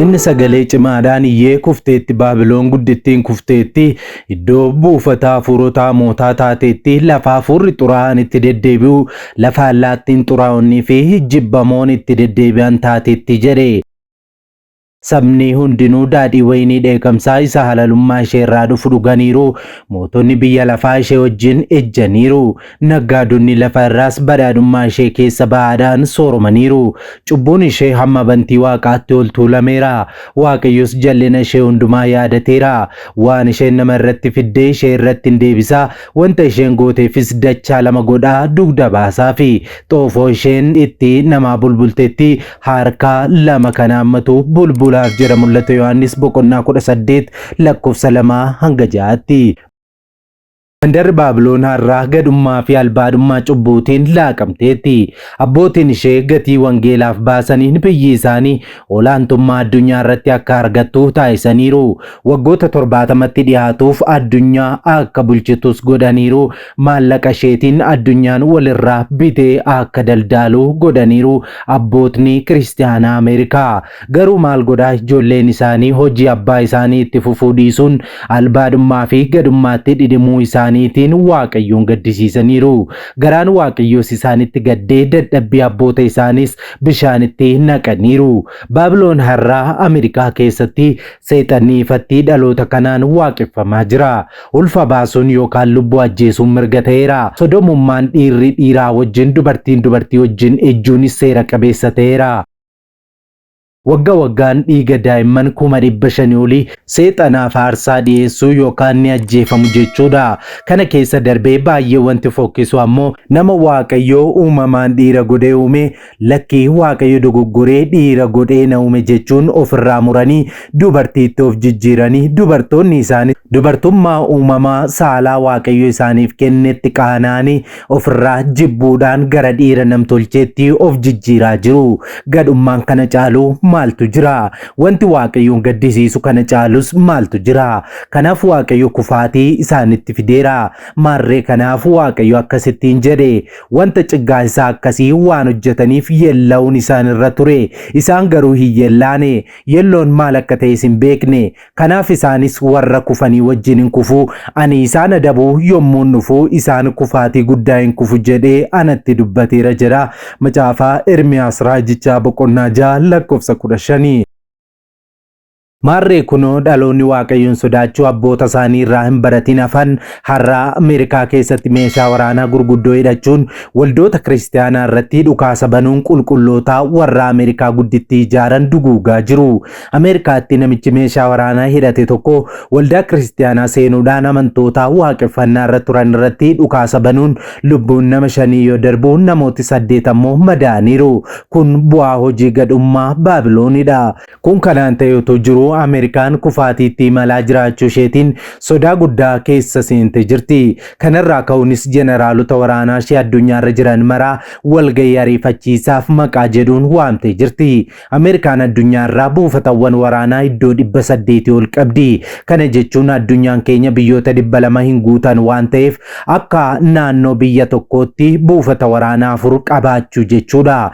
inni sagalee cimaadhaan iyyee kufteetti Baabiloon guddittiin kufteetti iddoo buufata hafuurota mootaa taateetti lafa hafuurri xuraa'aan itti deddeebi'u lafa allaattiin xuraa'onnii fi jibbamoon itti deddeebi'an taateetti jedhe. Sabni hundinuu daadhii waynii dheekamsaa isa halalummaa ishee irraa dhufu dhuganiiru. Mootonni biyya lafaa ishee wajjin ejjaniiru. Naggaadonni lafa irraas badhaadhummaa ishee keessa ba'aadhaan sooromaniiru. Cubbuun ishee hamma bantii waaqaatti ol tuulameera. Waaqayyos jallina ishee hundumaa yaadateera. Waan isheen nama irratti fiddee ishee irratti hin deebisa. Wanta isheen gooteefis dachaa lama godhaa dugda baasaa fi xoofoo isheen itti namaa bulbulteetti harka lama kan haammatu bulbula jira. Mul'ata Yohaannis boqonnaa 18 lakkoofsa 2 hanga 6tti. Mandarri Baabiloon har'aa gadummaa fi albaadummaa cubbuutiin laaqamteetti. Abbootiin ishee gatii wangeelaaf baasaniin biyyi isaanii olaantummaa addunyaa irratti akka argattu taasisaniiru. Waggoota 70tti dhiyaatuuf addunyaa akka bulchitus godhaniiru. Maallaqa isheetiin addunyaan walirraa bitee akka daldaalu godhaniiru abbootni kiristaanaa Ameerikaa. Garuu maal godhaa ijoolleen isaanii hojii abbaa isaanii itti fufuu dhiisuun albaadummaa fi gadummaatti dhidhimuu isaanii waaqayyoon gaddisiisaniiru. Garaan waaqayyoos isaanitti gaddee dadhabbii abboota isaanis bishaanitti naqaniiru. Baabiloon har'aa Ameerikaa keessatti seexannii ifatti dhaloota kanaan waaqeffamaa jira. Ulfa baasuun yookaan lubbuu ajjeesuun mirga ta'eera. Sodomummaan dhiirri dhiiraa wajjin dubartiin dubartii wajjin ejjuunis seera qabeessa ta'eera. Wagga waggaan dhiiga daa'imman 500,000 olii seexanaaf aarsaa dhiyeessuu yookaan ni ajjeefamu jechuudha. Kana keessa darbee baay'ee wanti fokkisu ammoo nama waaqayyoo uumamaan dhiira godhee uume lakkii waaqayyo dogoggoree dhiira godhee na uume jechuun ofirraa muranii dubartiitti of jijjiiranii dubartoonni isaanii dubartummaa uumamaa saalaa waaqayyo isaaniif kennetti qaanaanii ofirraa jibbuudhaan gara dhiira namtolcheetti of jijjiiraa jiru. Gadhummaan kana caalu maaltu jira? Wanti waaqayyoon gaddisiisu kana caalus maaltu jira? Kanaaf waaqayyo kufaatii isaanitti fideera. Maarree kanaaf waaqayyo akkasittiin jedhe wanta ciggaa isaa akkasii waan hojjetaniif yeella'uun isaan irra ture. Isaan garuu hin yeellaane. Yelloon maal akka ta'e hin beekne. Kanaaf isaanis warra kufanii wajjin hin kufu. Ani isaan adabuu yommuun dhufu isaan kufaatii guddaa hin kufu jedhee anatti dubbateera jedha Macaafaa Ermiyaas raajichaa boqonnaa 6 lakkoofsa 15. Maarree kunoo dhaloonni waaqayyoon sodaachuu abboota isaanii irraa hin baratin hafan har'aa Ameerikaa keessatti meeshaa waraanaa gurguddoo hidhachuun waldoota kiristaanaa irratti dhukaasa banuun qulqulloota warra Ameerikaa guddittii ijaaran duguugaa jiru. Ameerikaatti namichi meeshaa waraanaa hidhate tokko waldaa kiristaanaa seenuudhaan amantoota waaqeffannaa irra turan irratti dhukaasa banuun lubbuun nama 5 yoo darbu namooti 8 ammoo madaa'aniiru. Kun bu'aa hojii gadhummaa Baabiloonidha. Kun kanaan ta'e otoo jiru Ameerikaan kufaatiitti malaa jiraachuu isheetiin sodaa guddaa keessa seente jirti. Kanarraa ka'uunis jeneraalota waraanaa ishee addunyaarra jiran maraa walgahii ariifachiisaaf maqaa jedhuun waamtee jirti. Ameerikaan addunyaarraa buufatawwan waraanaa iddoo 800 ol qabdi. Kana jechuun addunyaan keenya biyyoota 200 hin guutan waan ta'eef akka naannoo biyya tokkootti buufata waraanaa 4 qabaachuu jechuudha.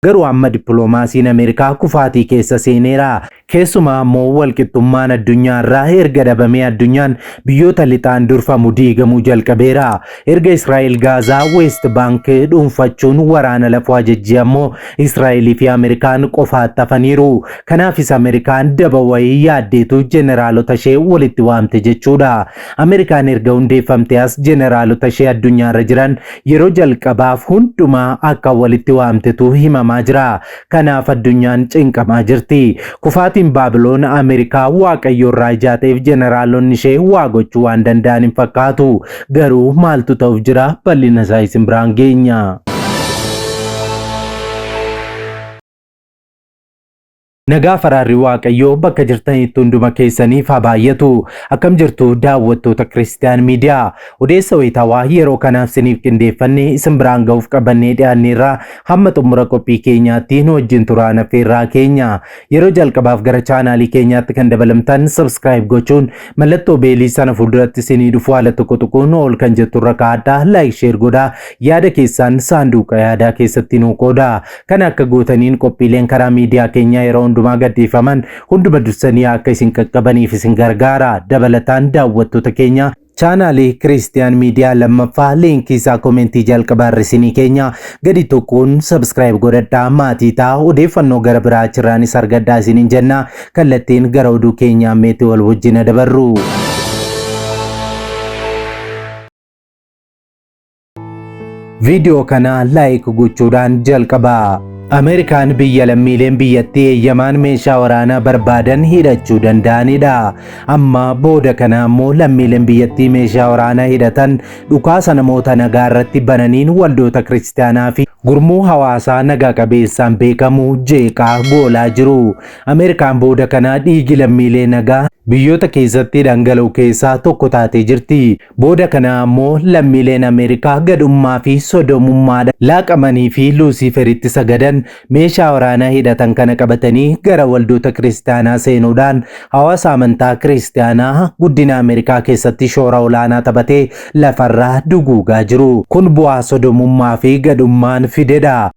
Garuu amma dippiloomaasiin Ameerikaa kufaatii keessa seeneera. Keessumaa ammoo walqixxummaan addunyaa irraa erga dhabamee addunyaan biyyoota lixaan durfamu diigamuu jalqabeera. Erga Israa'el Gaazaa West Bank dhuunfachuun waraana lafoo ajajjii ammoo Israa'elii fi Ameerikaan qofaatti hafaniiru. Kanaafis Ameerikaan daba wayii yaaddeetu jeneraalota ishee walitti waamte jechuudha. Ameerikaan erga hundeeffamte as jeneraalota ishee addunyaarra jiran yeroo jalqabaaf hundumaa akka walitti waamtetu himamaa jira. Kanaaf addunyaan cinqamaa jirti. Kufaatiin Baabiloon Ameerikaa waaqayyo irraa ijaateef jeneraalonni ishee waa gochuu waan danda'an hin fakkaatu. Garuu maaltu ta'uuf jira? Bal'ina isaa isin biraan geenya. Nagaa faraarri waaqayyoo bakka jirtanitti hunduma keessaniif haa baay'atu. Akkam jirtu daawwattoota Kiristiyaan Miidiyaa. Odeessa wayitaawaa yeroo kanaaf isiniif qindeeffannee isin biraan ga'uuf qabannee dhiyaanneerra hamma xumura qophii keenyaatti nu wajjin turaan affeerraa keenya. Yeroo jalqabaaf gara chaanaalii keenyaatti kan dabalamtan subscribe gochuun mallattoo beelii sana fuulduratti isinii dhufu haala tokko tokkoon ol kan jettu irra kaa'adhaa, like share godhaa, yaada keessan saanduqa yaadaa keessatti nu qoodaa. Kan akka gootaniin qophiileen karaa miidiyaa keenyaa yeroo hundumaa gadhiifaman hunduma dursanii akka isin qaqqabaniif isin gargaara. Dabalataan daawwattoota keenya chaanaalii Kiristiyaan Miidiyaa lammaffaa liinkii isaa komentii jalqabaa isinii keenya gadi tokkoon subscribe godhadhaa maatii ta'a odeeffannoo gara biraa achirraanis argadhaa isiniin jenna. Kallattiin gara oduu keenyaa meetii wal wajjin dabarru. Video kana like gochuudhaan jalqabaa. Amerikaan biyya lammiileen biyyattii eeyyamaan meeshaa waraanaa barbaadan hidhachuu danda'anidha. Amma booda kana ammoo lammiileen biyyattii meeshaa waraanaa hidhatan dhukaasa namoota nagaa irratti bananiin waldoota kiristaanaa fi gurmuu hawaasaa nagaa qabeessaan beekamu jeeqaa goolaa jiru. Amerikaan booda kana dhiigi lammiilee nagaa biyyoota keessatti dhangala'u keessaa tokko taatee jirti. Booda kana ammoo lammiileen Ameerikaa gadummaa fi sodomummaadhaan laaqamanii fi Luusiferitti sagadan meeshaa waraanaa hidhatan kana qabatanii gara waldoota kiristaanaa seenuudhaan hawaasa amantaa kiristaanaa guddina Ameerikaa keessatti shoora olaanaa taphatee lafarraa duguugaa jiru. Kun bu'aa sodomummaa fi gadummaan fidedha.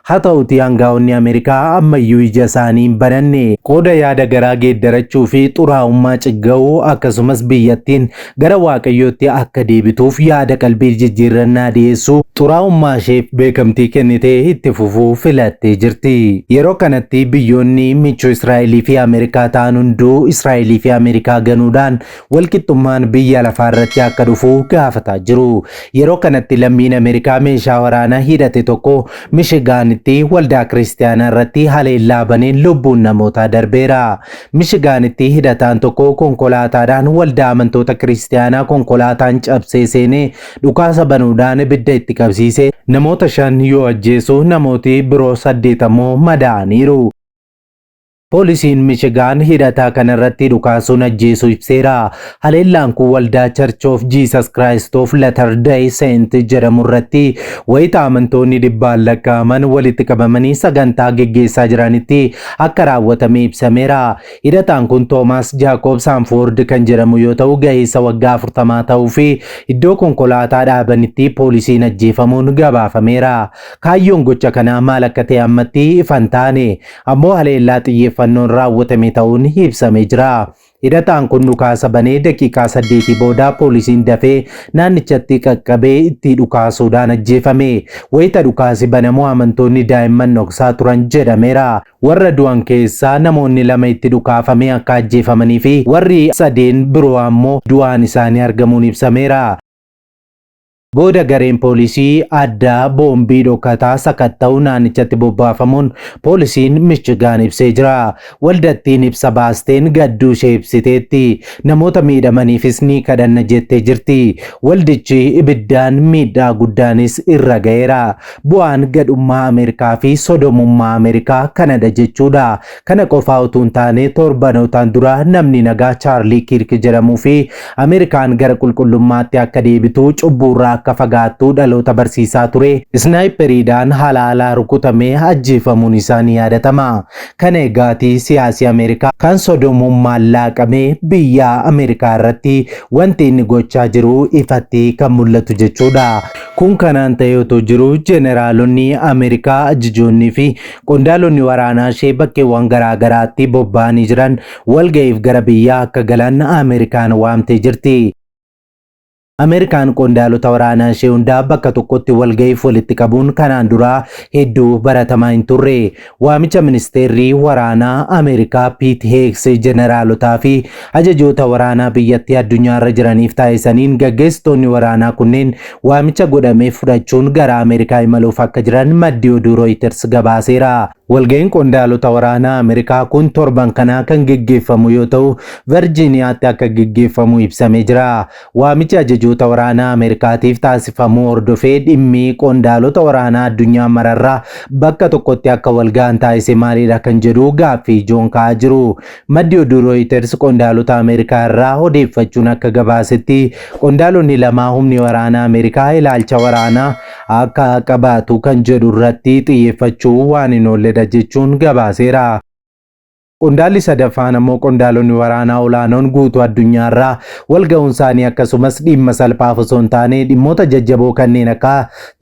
Haa ta'uutii hangaa'onni Ameerikaa ammayyuu ija isaanii hin bananne qooda yaada garaa geeddarachuu fi xuraa'ummaa cigga'uu akkasumas biyyattiin gara waaqayyootti akka deebituuf yaada qalbii jijjiirrannaa dhiyeessuu xuraa'ummaa isheef beekamtii kennitee itti fufuu filattee jirti. Yeroo kanatti biyyoonni michuu Israa'elii fi Ameerikaa ta'an hunduu Israa'elii fi Ameerikaa ganuudhaan walqixxummaan biyya lafaa irratti akka dhufu gaafataa jiru. Yeroo kanatti lammiin Ameerikaa meeshaa waraanaa hidhate tokko Michigan waldaa kiristaanaa irratti haleellaa baneen lubbuun namootaa darbeera. Michiganitti hidhataan tokko konkolaataadhaan waldaa amantoota kiristaanaa konkolaataan cabsee seenee dhukaasa banuudhaan ibidda itti qabsiise namoota 5 yoo ajjeesu namooti biroo 8 ammoo madaa'aniiru. Poolisiin Michigan hidhataa kanarratti dhukaasuun ajjeesuu ibseera. Haleellaan kun waldaa Church of Jesus Christ of Latter-day Saint jedhamu irratti wayita amantoonni dhibbaan lakkaa'aman walitti qabamanii sagantaa geggeessaa jiranitti akka raawwatame ibsameera. Hidhataan kun Thomas Jacob Sanford kan jedhamu yoo ta'u ga'eessa waggaa 40 ta'uu fi iddoo konkolaataa dhaabanitti poolisiin ajjeefamuun gabaafameera. Kaayyoon gocha kanaa maal akka ta'e ammatti ifan taane ammoo haleellaa xiyyeeffannoon raawwatame ta'uun ibsamee jira. Hidhataan kun dhukaasa banee daqiiqaa 8 booda poolisiin dafee naannichatti qaqqabee itti dhukaasuudhaan ajjeefame. Wayita dhukaasi banamu amantoonni daa'imman dhoksaa turan jedhameera. Warra du'an keessaa namoonni 2 itti dhukaafame akka ajjeefamanii fi warri 3 biroo ammoo du'aan isaanii argamuun ibsameera. Booda gareen poolisii addaa boombii dhokataa sakatta'uu naannichatti bobbaafamuun poolisiin Michigan ibsee jira. Waldattiin ibsa baasteen gadduu ishee ibsiteetti. Namoota miidhamaniifis ni kadhanna jettee jirti. Waldichi ibiddaan miidhaa guddaanis irra ga'eera. Bu'aan gadhummaa Ameerikaa fi sodomummaa Ameerikaa kanadha jechuudha. Kana qofaa utuu hin taane torbanotaan dura namni nagaa Chaarlii Kirk jedhamuu fi Ameerikaan gara qulqullummaatti akka deebitu cubbuurraa akka fagaattuu dhaloota barsiisaa ture. Snaayiperiidhaan halaalaa rukutamee ajjeefamuun isaanii yaadatama. Kana eegaatii siyaasii Ameerikaa kan sodomummaan laaqamee biyya Ameerikaa irratti wanti inni gochaa jiru ifatti kan mul'atu jechuudha. Kun kanaan ta'ee otoo jiru jeneraalonni Ameerikaa ajajoonnii fi qondaalonni waraanaa ishee bakkeewwan garaa garaatti bobba'anii jiran walga'iif gara biyyaa akka galan Ameerikaan waamtee jirti. Ameerikaan qondaalota waraanaa ishee hundaa bakka tokkotti walga'iif walitti qabuun kanaan dura hedduu baratamaa hin turre. Waamicha ministeerri waraanaa Ameerikaa Pete Hegseth jeneraalotaa fi ajajoota waraanaa biyyattii addunyaa irra jiraniif taasisaniin gaggeessitoonni waraanaa kunneen waamicha godhamee fudhachuun gara Ameerikaa imaluuf akka jiran maddi oduu Reuters gabaaseera. Walga'iin qondaalota waraanaa Ameerikaa kun torban kanaa kan geggeeffamu yoo ta'u Virgiiniyaatti akka geggeeffamu ibsamee jira. Waamichi ajajoota waraanaa Ameerikaatiif taasifamuu hordofee dhimmi qondaalota waraanaa addunyaa mararraa bakka tokkotti akka walga'an taasise maalidha kan jedhu gaaffii ijoon ka'aa jiru. Maddi oduu Reuters qondaalota Ameerikaa irraa odeeffachuun akka gabaasetti qondaalonni lama humni waraanaa Ameerikaa ilaalcha waraanaa akka qabaatu kan jedhu irratti xiyyeeffachuu waan hin oolledha jechuun gabaaseera. Qondaalli sadaffaan ammoo qondaalonni waraanaa olaanoon guutuu addunyaarraa walga'uun isaanii akkasumas dhimma salphaa osoo hin taane dhimmoota jajjaboo kanneen akka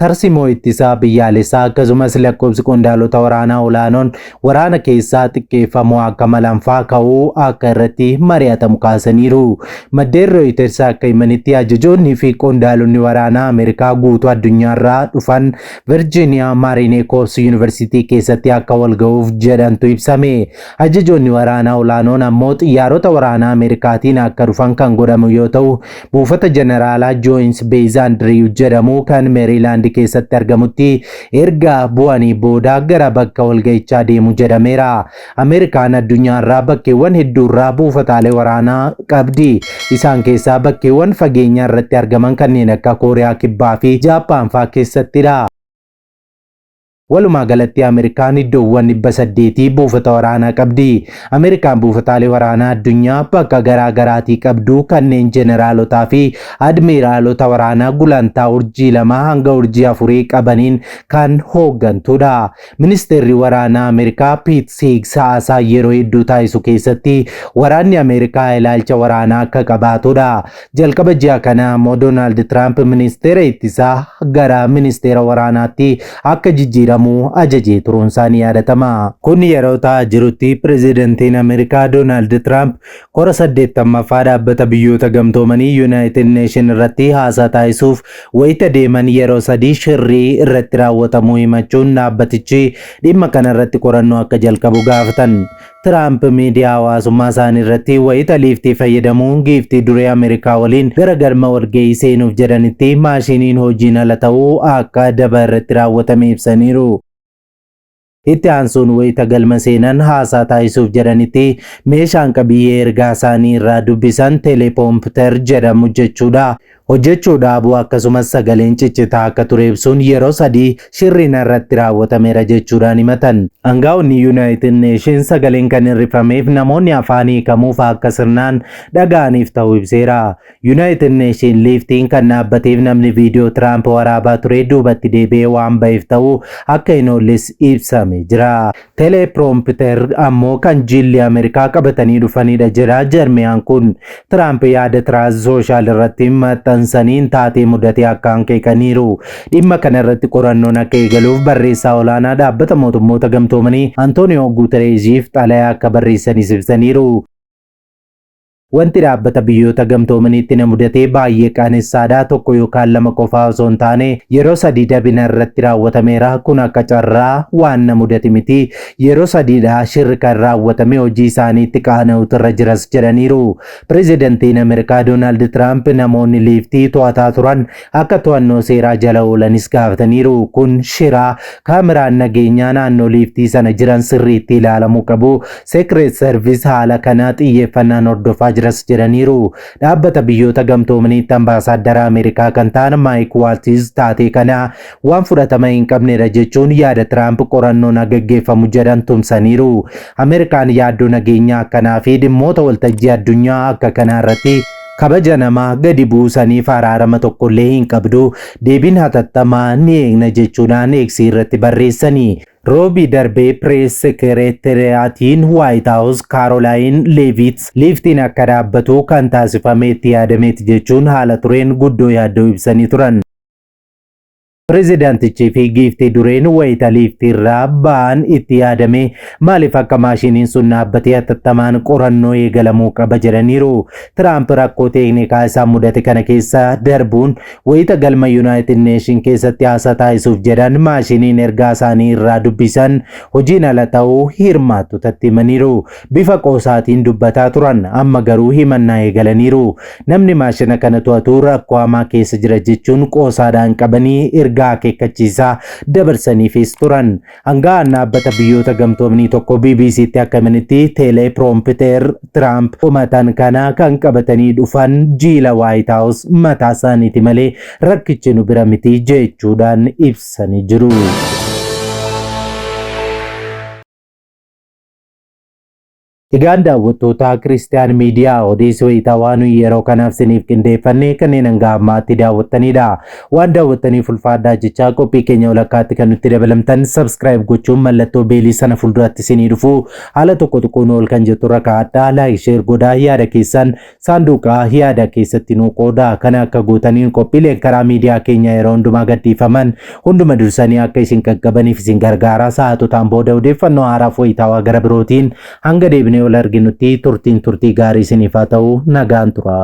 tarsimoo ittisaa biyyaalessaa akkasumas lakkoofsi qondaalota waraanaa olaanoon waraana keessaa xiqqeeffamuu akka malanfaa ka'uu akka irratti mari'atamu kaasaniiru. Maddeen Reuters akka himanitti ajajoonni fi qondaalonni waraanaa Ameerikaa guutuu addunyaarraa dhufan Virginia Marine Corps University keessatti akka walga'uuf jedhantu ibsame. Ajajoonni waraanaa olaanoon ammoo xiyyaarota waraanaa Ameerikaatiin akka dhufan kan godhamu yoo ta'u buufata jeneraalaa Joins Base Andrew jedhamu kan Meerilaand keessatti argamutti erga bu'anii booda gara bakka walga'ichaa deemu jedhameera. Ameerikaan addunyaarraa bakkeewwan hedduurraa buufataalee waraanaa qabdi. Isaan keessaa bakkeewwan fageenya irratti argaman kanneen akka Kooriyaa Kibbaa fi Jaappaan fa'aa keessattidha. Walumaa galatti Ameerikaan iddoowwan 800 buufata waraanaa qabdi. Ameerikaan buufataalee waraanaa addunyaa bakka garaa garaatii qabdu kanneen jeneraalotaa fi admiiraalota waraanaa gulantaa urjii 2 hanga urjii 4 qabaniin kan hooggantudha. Ministeerri waraanaa Ameerikaa Pete Hegseth haasaa yeroo hedduu taasisu keessatti waraanni Ameerikaa ilaalcha waraanaa akka qabaatudha. Jalqaba ji'a kana ammoo Doonaald Tiraamp ministeera ittisaa gara ministeera waraanaatti akka jijjiiramu ajajee turuun isaanii yaadatama. Kun yeroo ta'aa jirutti pirezidantiin Ameerikaa Doonaald Tiraamp kora 80ffaa dhaabbata biyyoota gamtoomanii United Nation irratti haasaa taasisuuf wayita deeman yeroo 3 shirrii irratti raawwatamuu himachuun dhaabbatichi dhimma kana irratti qorannoo akka jalqabu gaafatan. Tiraamp miidiyaa hawaasummaa isaanii irratti wayita liiftii fayyadamuun giiftii duree Ameerikaa waliin gara galma walga'ii seenuuf jedhanitti maashiniin hojiin ala ta'uu akka daba irratti raawwatame ibsaniiru. Itti aansuun wayita galma seenan haasaa taasisuuf jedhanitti meeshaan qabiyyee ergaa isaanii irraa dubbisan teleprompter jedhamu jechuudha. Hojjechuu dhaabuu akkasumas sagaleen ciccitaa akka ture ibsuun yeroo 3 shirriin irratti raawwatameera jechuudhaan himatan. Aangaa'onni United Nation sagaleen kan hirrifameef namoonni afaan hiikamuuf akka sirnaan dhaga'aniif ta'uu ibseera. United Nation liiftiin kan dhaabbateef namni viidiyoo Tiraamp waraabaa ture duubatti deebi'ee waan ba'eef ta'uu akka hin oolles ibsame jira. Teleprompter ammoo kan jilli Ameerikaa qabatanii dhufanidha jedha jarmiyaan kun. Tiraamp yaada tiraans sooshaal irratti maxxansaniin taatee mudatee akka hanqeeqaniiru. Dhimma kana irratti qorannoon akka eegaluuf barreessaa olaanaa dhaabbata mootummoota gamtoomanii Antooniyoo Guutereesiif xalayaa akka barreessanis ibsaniiru. Wanti dhaabbata biyyoota gamtoomaniitti na mudatee baay'ee qaanessaadha. Tokko yookaan lama qofaa osoo hin taane yeroo 3 dabina irratti raawwatameera. Kun akka carraa waan na mudate miti. Yeroo 3dha shirri kan raawwatame hojii isaaniitti qaana'utu irra jiras jedhaniiru. Pirezidantiin Ameerikaa Doonaald Tiraamp namoonni liiftii to'ataa turan akka to'annoo seeraa jala oolanis gaafataniiru. Kun shiraa kaameraan nageenyaa naannoo liiftii sana jiran sirriitti ilaalamuu qabu. Secret Service haala kana xiyyeeffannaan hordofaa jiras jedhaniiru. Dhaabbata biyyoota gamtoomaniitti ambaasaaddara Ameerikaa kan ta'an Maayik Waaltiz taatee kana waan fudhatama hin qabnedha jechuun yaada Tiraamp qorannoon gaggeeffamu jedhan tumsaniiru. Ameerikaan yaaddoo nageenyaa akkanaa fi dhimmoota waltajjii addunyaa akka kanaa irratti kabaja namaa gadi buusaniif araarama tokkollee hin qabdu. Deebiin hatattamaa ni eegna jechuudhaan eegsii irratti barreessanii. Roobii darbee pirees sekereeteriyaatiin White House Caroline Leavitt liiftiin akka dhaabbatu kan taasifame itti yaadameeti jechuun haala tureen guddoo yaaddoo ibsanii turan. Pirezidaantichi fi giiftii dureen wayita liiftii irraa ba'an itti yaadame maaliif akka maashiniin sun dhaabbatee hatattamaan qorannoo eegalamuu qaba jedhaniiru. Tiraamp rakkoo teeknikaa isaan mudate kana keessa darbuun wayita galma United Nation keessatti haasaa taasisuuf jedhan maashiniin ergaa isaanii irraa dubbisan hojiin ala ta'uu hirmaattotatti himaniiru. Bifa qoosaatiin dubbataa turan amma garuu himannaa eegalaniiru. Namni maashina kana to'atu rakkoo hamaa keessa jira jechuun qoosaadhaan qabanii ergaa akeekkachiisaa dabarsaniifis turan. Aangaa'aan dhaabbata biyyoota gamtoomanii tokko BBCtti akka himanitti teleprompter Tiraamp himatan kana kan qabatanii dhufan jiila White House mataa isaaniiti malee rakkichi nu bira miti jechuudhaan ibsanii jiru. Egaan daawwattoota Kiristiyaan Miidiyaa odeessoo itaawaan yeroo kanaaf siniif qindeeffannee kanneen hanga ammaatti daawwattanidha. Waan daawwattaniif ulfaadhaa jechaa qophii keenya walakkaatti kan nutti dabalamtan subscribe gochuun mallattoo beelii sana fuulduratti sinii dhufu haala tokko tokkoon ol kan jettu rakkaadhaa like share godhaa yaada keessan saanduqa yaada keessatti nuu qoodaa kana akka gootaniin qophiileen karaa miidiyaa keenya yeroo hundumaa gadhiifaman hunduma dursanii akka isin qaqqabaniif isin gargaara. Sa'aatotaan booda odeeffannoo haaraa wayitaawaa gara birootiin hanga deebinee ol arginutti turtii gaarii isiniif haa ta'u nagaan tura.